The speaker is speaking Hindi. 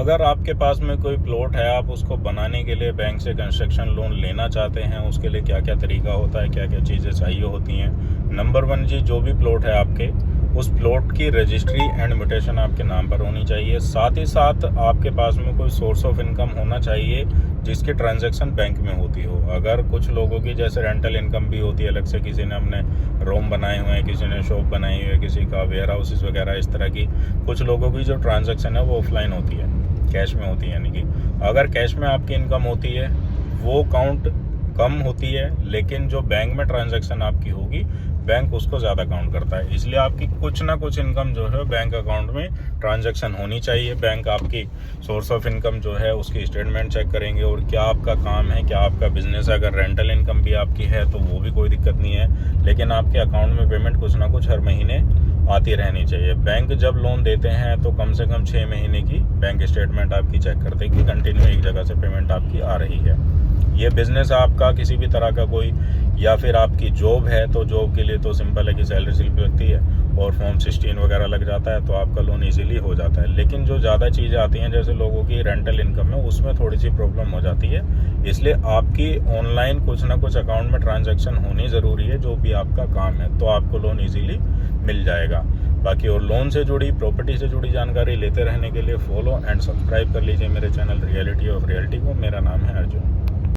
अगर आपके पास में कोई प्लॉट है, आप उसको बनाने के लिए बैंक से कंस्ट्रक्शन लोन लेना चाहते हैं, उसके लिए क्या क्या तरीका होता है, क्या क्या चीज़ें चाहिए होती हैं। नंबर 1 जी, जो भी प्लॉट है आपके, उस प्लॉट की रजिस्ट्री एंड म्यूटेशन आपके नाम पर होनी चाहिए। साथ ही साथ आपके पास में कोई सोर्स ऑफ इनकम होना चाहिए जिसकी ट्रांजैक्शन बैंक में होती हो। अगर कुछ लोगों की जैसे रेंटल इनकम भी होती है, अलग से किसी ने अपने रूम बनाए हुए हैं, किसी ने शॉप बनाई हुई है, किसी का वेयर हाउसेस वगैरह, इस तरह की कुछ लोगों की जो ट्रांजैक्शन है वो ऑफलाइन होती है, कैश में होती है। यानी कि अगर कैश में आपकी इनकम होती है वो काउंट कम होती है, लेकिन जो बैंक में ट्रांजैक्शन आपकी होगी बैंक उसको ज़्यादा काउंट करता है। इसलिए आपकी कुछ ना कुछ इनकम जो है बैंक अकाउंट में ट्रांजैक्शन होनी चाहिए। बैंक आपकी सोर्स ऑफ इनकम जो है उसकी स्टेटमेंट चेक करेंगे, और क्या आपका काम है, क्या आपका बिजनेस है। अगर रेंटल इनकम भी आपकी है तो वो भी कोई दिक्कत नहीं है, लेकिन आपके अकाउंट में पेमेंट कुछ ना कुछ हर महीने आती रहनी चाहिए। बैंक जब लोन देते हैं तो कम से कम 6 महीने की बैंक स्टेटमेंट आपकी चेक करते हैं कि कंटिन्यू एक जगह से पेमेंट आपकी आ रही है। ये बिजनेस आपका किसी भी तरह का कोई, या फिर आपकी जॉब है तो जॉब के लिए तो सिंपल है कि सैलरी स्लिप लगती है और फॉर्म 16 वगैरह लग जाता है, तो आपका लोन इजीली हो जाता है। लेकिन जो ज़्यादा चीज़ें आती हैं जैसे लोगों की रेंटल इनकम है, उसमें थोड़ी सी प्रॉब्लम हो जाती है। इसलिए आपकी ऑनलाइन कुछ ना कुछ अकाउंट में ट्रांजैक्शन होनी ज़रूरी है, जो भी आपका काम है, तो आपको लोन ईजीली मिल जाएगा। बाकी और लोन से जुड़ी, प्रॉपर्टी से जुड़ी जानकारी लेते रहने के लिए फॉलो एंड सब्सक्राइब कर लीजिए मेरे चैनल रियलिटी ऑफ रियल्टी को। मेरा नाम है अर्जुन।